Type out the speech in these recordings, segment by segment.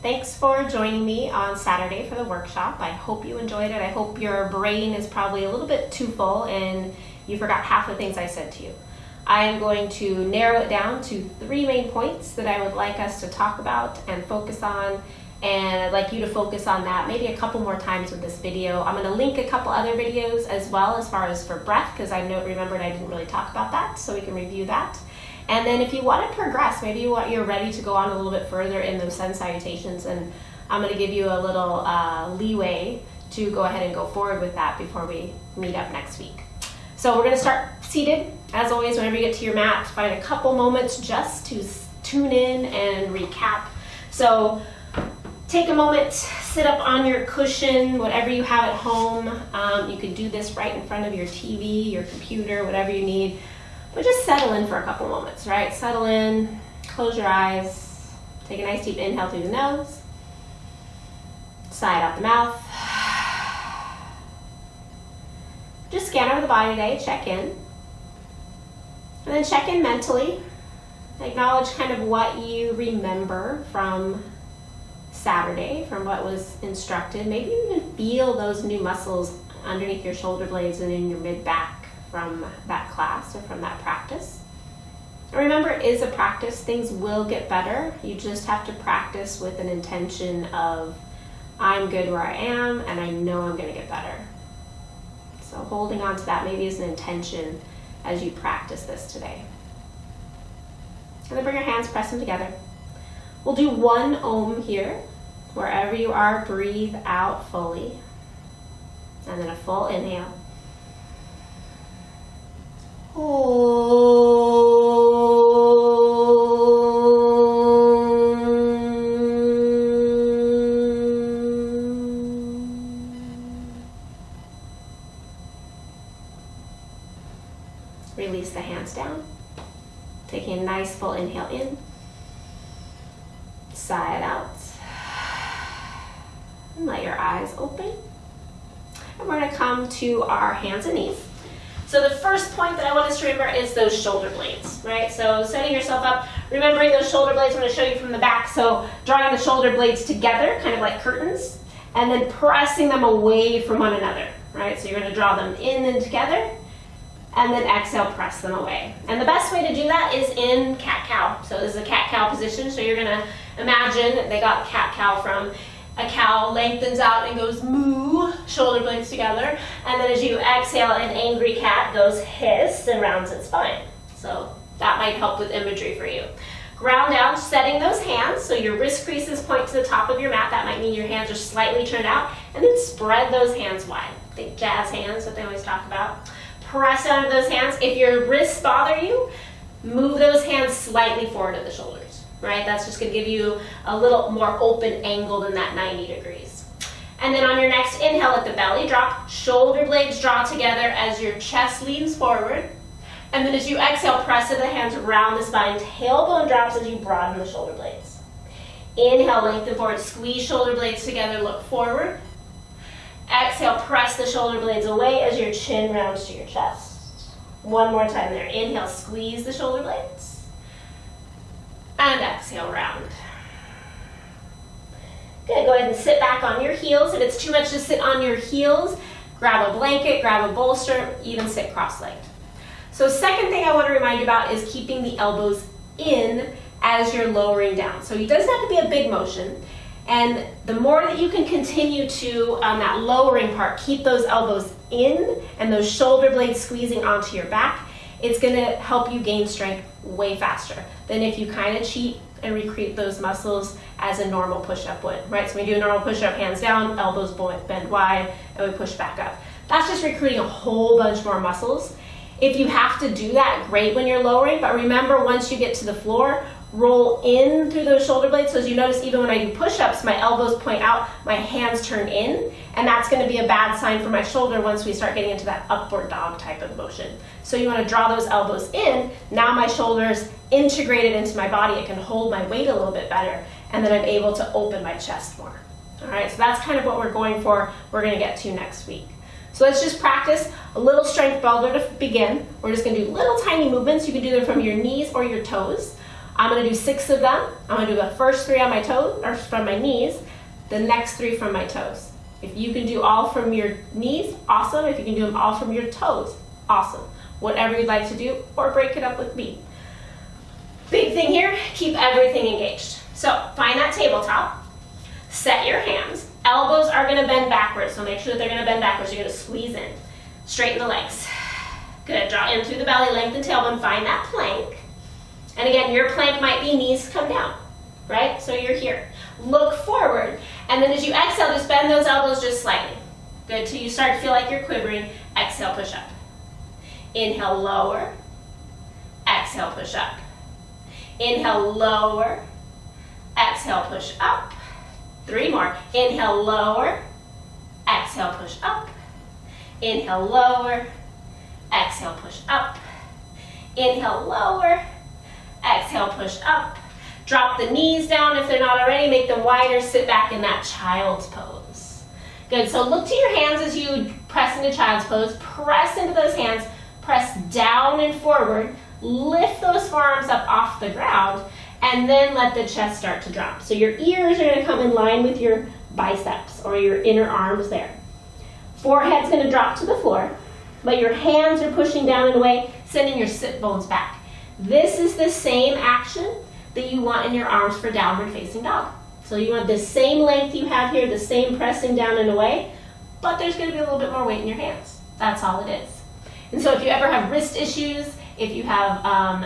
Thanks for joining me on Saturday for the workshop. I hope you enjoyed it. I hope your brain is probably a little bit too full and you forgot half the things I said to you. I am going to narrow it down to 3 main points that I would like us to talk about and focus on, and I'd like you to focus on that maybe a couple more times with this video. I'm going to link a couple other videos as well as far as for breath, because I remembered I didn't really talk about that, so we can review that. And then if you want to progress, maybe you're ready to go on a little bit further in those sun salutations, and I'm going to give you a little leeway to go ahead and go forward with that before we meet up next week. So we're going to start seated. As always, whenever you get to your mat, find a couple moments just to tune in and recap. So take a moment, sit up on your cushion, whatever you have at home. You can do this right in front of your TV, your computer, whatever you need. But just settle in for a couple moments, right? Settle in, close your eyes, take a nice deep inhale through the nose, sigh out the mouth. Just scan over the body today, check in. And then check in mentally. Acknowledge kind of what you remember from Saturday, from what was instructed. Maybe you even feel those new muscles underneath your shoulder blades and in your mid-back from that class or from that practice. And remember, it is a practice. Things will get better. You just have to practice with an intention of, I'm good where I am and I know I'm going to get better. So holding on to that maybe as an intention as you practice this today. And then bring your hands, press them together. We'll do 1 Om here. Wherever you are, breathe out fully. And then a full inhale. Release the hands down. Taking a nice full inhale in. Sigh it out. And let your eyes open. And we're going to come to our hands and knees. So the first point that I want us to remember is those shoulder blades, right? So setting yourself up, remembering those shoulder blades. I'm going to show you from the back. So drawing the shoulder blades together, kind of like curtains, and then pressing them away from one another, right? So you're going to draw them in and together, and then exhale, press them away. And the best way to do that is in cat-cow. So this is a cat-cow position. So you're going to imagine they got cat-cow from a cow lengthens out and goes moo, shoulder blades together, and then as you exhale, an angry cat goes hiss and rounds its spine. So that might help with imagery for you. Ground down, setting those hands, so your wrist creases point to the top of your mat. That might mean your hands are slightly turned out, and then spread those hands wide. Think jazz hands, that they always talk about. Press down to those hands. If your wrists bother you, move those hands slightly forward at the shoulders. Right, that's just going to give you a little more open angle than that 90 degrees. And then on your next inhale, let the belly drop, shoulder blades draw together as your chest leans forward. And then as you exhale, press the hands around the spine, tailbone drops as you broaden the shoulder blades. Inhale, lengthen forward, squeeze shoulder blades together, look forward. Exhale, press the shoulder blades away as your chin rounds to your chest. One more time there. Inhale, squeeze the shoulder blades. And exhale, round. Good, go ahead and sit back on your heels. If it's too much to sit on your heels, grab a blanket, grab a bolster, even sit cross-legged. So second thing I want to remind you about is keeping the elbows in as you're lowering down. So it doesn't have to be a big motion. And the more that you can continue to, on that lowering part, keep those elbows in and those shoulder blades squeezing onto your back, it's going to help you gain strength way faster than if you kind of cheat and recreate those muscles as a normal push-up would, right? So we do a normal push-up, hands down, elbows bend wide, and we push back up. That's just recruiting a whole bunch more muscles. If you have to do that, great when you're lowering, but remember once you get to the floor, roll in through those shoulder blades. So as you notice, even when I do push-ups, my elbows point out, my hands turn in, and that's going to be a bad sign for my shoulder once we start getting into that upward dog type of motion. So you want to draw those elbows in. Now my shoulder's integrated into my body. It can hold my weight a little bit better, and then I'm able to open my chest more. All right, so that's kind of what we're going for. We're going to get to next week. So let's just practice a little strength builder to begin. We're just going to do little tiny movements. You can do them from your knees or your toes. I'm gonna do 6 of them. I'm gonna do the first 3 on my toes, or from my knees, the next 3 from my toes. If you can do all from your knees, awesome. If you can do them all from your toes, awesome. Whatever you'd like to do, or break it up with me. Big thing here, keep everything engaged. So find that tabletop, set your hands. Elbows are gonna bend backwards, so make sure that they're gonna bend backwards. You're gonna squeeze in. Straighten the legs. Good, draw in through the belly, lengthen tailbone, find that plank. And again, your plank might be knees come down, right? So you're here. Look forward, and then as you exhale, just bend those elbows just slightly. Good, till you start to feel like you're quivering. Exhale, push up. Inhale, lower. Exhale, push up. Inhale, lower. Exhale, push up. 3 more. Inhale, lower. Exhale, push up. Inhale, lower. Exhale, push up. Inhale, lower. Exhale, push up. Drop the knees down if they're not already. Make them wider. Sit back in that child's pose. Good. So look to your hands as you press into child's pose. Press into those hands. Press down and forward. Lift those forearms up off the ground. And then let the chest start to drop. So your ears are going to come in line with your biceps or your inner arms there. Forehead's going to drop to the floor. But your hands are pushing down and away, sending your sit bones back. This is the same action that you want in your arms for downward facing dog. So you want the same length you have here, the same pressing down and away, but there's going to be a little bit more weight in your hands. That's all it is. And so if you ever have wrist issues, if you have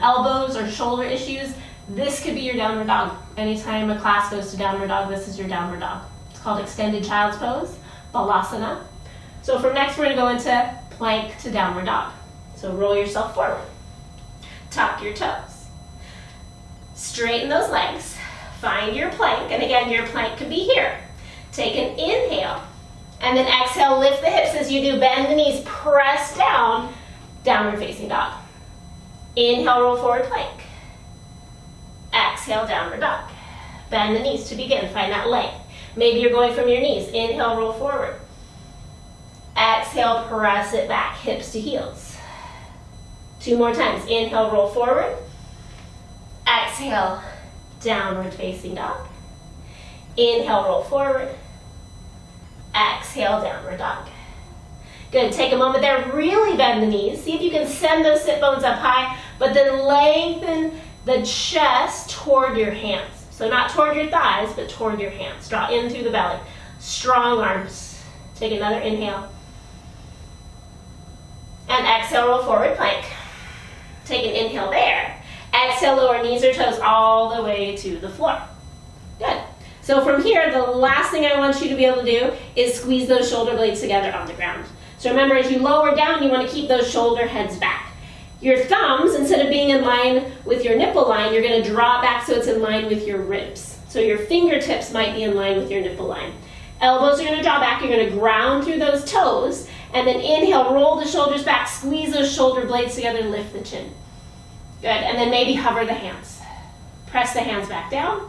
elbows or shoulder issues, this could be your downward dog. Anytime a class goes to downward dog, this is your downward dog. It's called extended child's pose, balasana. So from next, we're going to go into plank to downward dog. So roll yourself forward. Tuck your toes. Straighten those legs. Find your plank. And again, your plank could be here. Take an inhale. And then exhale, lift the hips as you do. Bend the knees, press down, downward facing dog. Inhale, roll forward plank. Exhale, downward dog. Bend the knees to begin. Find that length. Maybe you're going from your knees. Inhale, roll forward. Exhale, press it back, hips to heels. 2 more times. Inhale, roll forward. Exhale, downward facing dog. Inhale, roll forward. Exhale, downward dog. Good, take a moment there, really bend the knees. See if you can send those sit bones up high, but then lengthen the chest toward your hands. So not toward your thighs, but toward your hands. Draw in through the belly. Strong arms. Take another inhale. And exhale, roll forward plank. Take an inhale there. Exhale, lower knees or toes all the way to the floor. Good. So from here, the last thing I want you to be able to do is squeeze those shoulder blades together on the ground. So remember, as you lower down, you want to keep those shoulder heads back. Your thumbs, instead of being in line with your nipple line, you're going to draw it back so it's in line with your ribs. So your fingertips might be in line with your nipple line. Elbows are going to draw back. You're going to ground through those toes. And then inhale, roll the shoulders back, squeeze those shoulder blades together, lift the chin. Good, and then maybe hover the hands. Press the hands back down,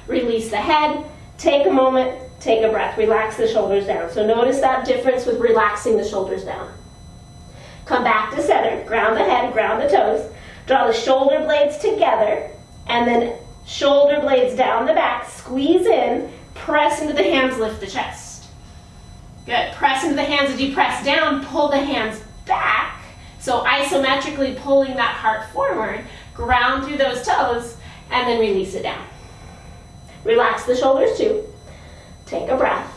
release the head, take a moment, take a breath, relax the shoulders down. So notice that difference with relaxing the shoulders down. Come back to center, ground the head, ground the toes, draw the shoulder blades together, and then shoulder blades down the back, squeeze in, press into the hands, lift the chest. Good. Press into the hands. As you press down, pull the hands back. So isometrically pulling that heart forward, ground through those toes, and then release it down. Relax the shoulders too. Take a breath.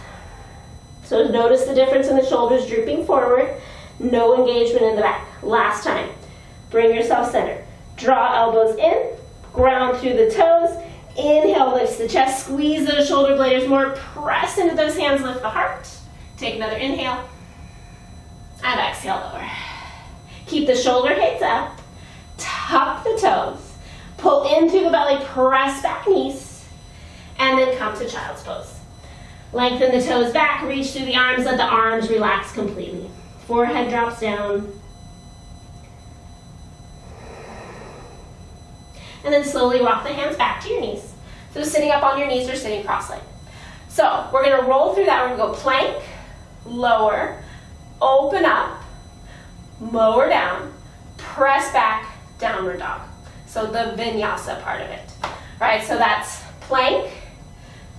So notice the difference in the shoulders drooping forward, no engagement in the back. Last time. Bring yourself centered. Draw elbows in, ground through the toes. Inhale, lifts the chest, squeeze those shoulder blades more, press into those hands, lift the heart. Take another inhale, and exhale, lower. Keep the shoulder heights up, tuck the toes, pull in through the belly, press back knees, and then come to child's pose. Lengthen the toes back, reach through the arms, let the arms relax completely. Forehead drops down. And then slowly walk the hands back to your knees. So sitting up on your knees or sitting cross-legged. So we're going to roll through that. We're going to go plank, lower, open up, lower down, press back, downward dog. So the vinyasa part of it. Right, so that's plank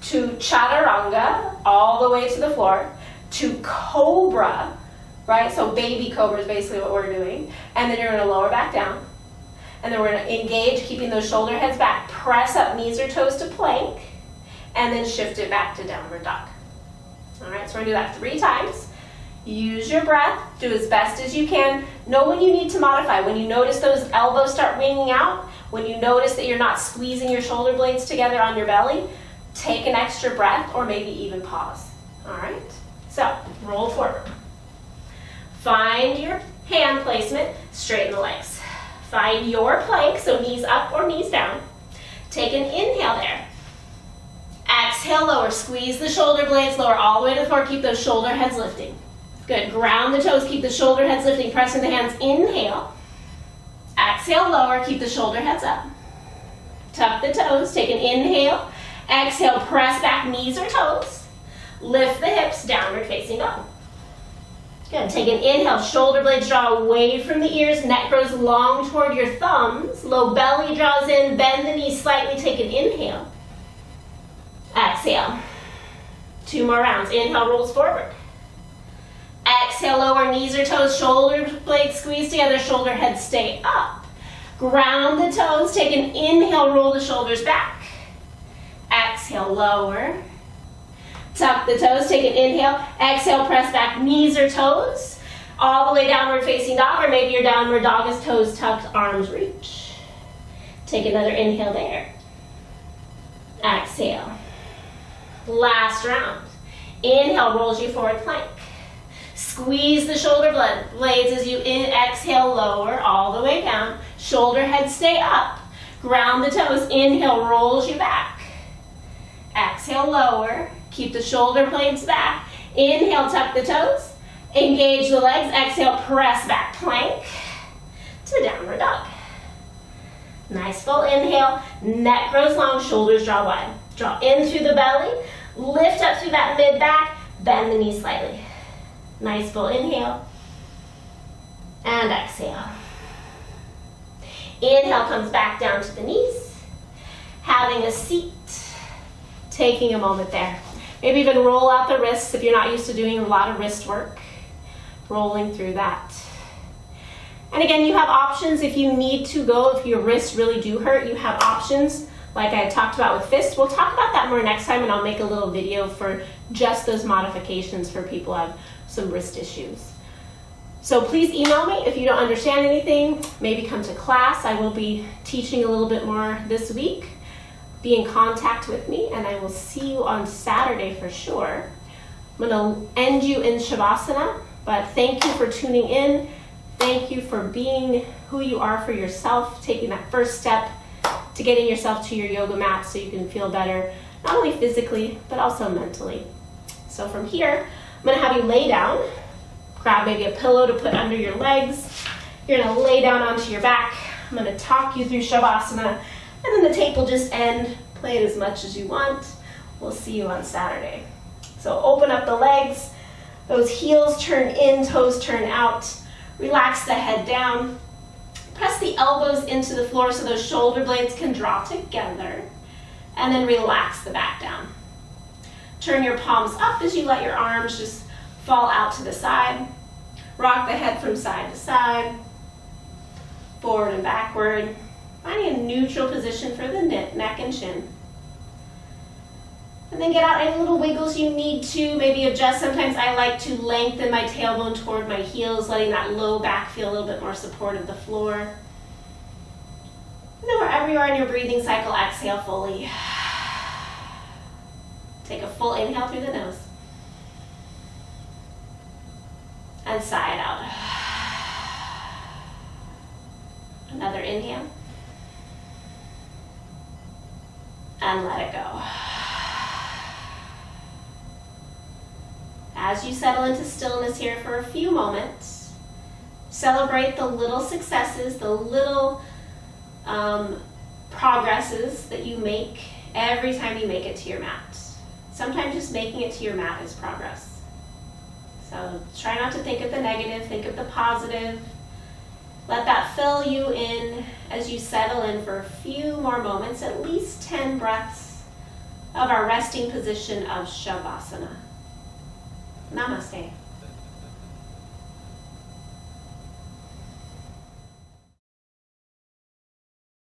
to chaturanga, all the way to the floor, to cobra, right? So baby cobra is basically what we're doing. And then you're gonna lower back down. And then we're gonna engage, keeping those shoulder heads back. Press up knees or toes to plank, and then shift it back to downward dog. All right, so we're gonna do that 3 times. Use your breath, do as best as you can. Know when you need to modify. When you notice those elbows start winging out, when you notice that you're not squeezing your shoulder blades together on your belly, take an extra breath or maybe even pause. All right, so roll forward. Find your hand placement, straighten the legs. Find your plank, so knees up or knees down. Take an inhale there. Exhale, lower, squeeze the shoulder blades, lower all the way to the floor, keep those shoulder heads lifting. Good, ground the toes, keep the shoulder heads lifting, pressing the hands, inhale. Exhale, lower, keep the shoulder heads up. Tuck the toes, take an inhale. Exhale, press back knees or toes. Lift the hips, downward facing dog. Good, take an inhale, shoulder blades draw away from the ears, neck grows long toward your thumbs, low belly draws in, bend the knees slightly, take an inhale. Exhale. 2 more rounds, inhale, rolls forward. Exhale, lower knees or toes, shoulder blades squeeze together, shoulder heads stay up. Ground the toes, take an inhale, roll the shoulders back. Exhale, lower. Tuck the toes, take an inhale. Exhale, press back knees or toes. All the way downward facing dog, or maybe your downward dog is toes tucked, arms reach. Take another inhale there. Exhale. Last round. Inhale, rolls you forward plank. Squeeze the shoulder blades as you exhale, lower all the way down. Shoulder heads stay up. Ground the toes. Inhale, rolls you back. Exhale, lower. Keep the shoulder blades back. Inhale, tuck the toes. Engage the legs. Exhale, press back plank to downward dog. Nice full inhale. Neck grows long, shoulders draw wide. Draw in through the belly. Lift up through that mid back. Bend the knees slightly. Nice full inhale. And exhale. Inhale comes back down to the knees. Having a seat. Taking a moment there. Maybe even roll out the wrists if you're not used to doing a lot of wrist work. Rolling through that. And again, you have options if you need to go, if your wrists really do hurt, you have options like I talked about with fists. We'll talk about that more next time, and I'll make a little video for just those modifications for people who have some wrist issues. So please email me if you don't understand anything. Maybe come to class. I will be teaching a little bit more this week. Be in contact with me, and I will see you on Saturday for sure. I'm going to end you in Shavasana, but thank you for tuning in. Thank you for being who you are for yourself, taking that first step to getting yourself to your yoga mat so you can feel better, not only physically, but also mentally. So from here, I'm going to have you lay down. Grab maybe a pillow to put under your legs. You're going to lay down onto your back. I'm going to talk you through Shavasana, and then the tape will just end. Play it as much as you want. We'll see you on Saturday. So open up the legs. Those heels turn in, toes turn out. Relax the head down. Press the elbows into the floor so those shoulder blades can draw together. And then relax the back down. Turn your palms up as you let your arms just fall out to the side. Rock the head from side to side. Forward and backward. Finding a neutral position for the neck and chin. And then get out any little wiggles you need to, maybe adjust. Sometimes I like to lengthen my tailbone toward my heels, letting that low back feel a little bit more support of the floor. And then wherever you are in your breathing cycle, exhale fully. Take a full inhale through the nose. And sigh it out. Another inhale. And let it go. As you settle into stillness here for a few moments, celebrate the little successes, the little progresses that you make every time you make it to your mat. Sometimes just making it to your mat is progress. So try not to think of the negative, think of the positive. Let that fill you in as you settle in for a few more moments, at least 10 breaths of our resting position of Shavasana. Namaste.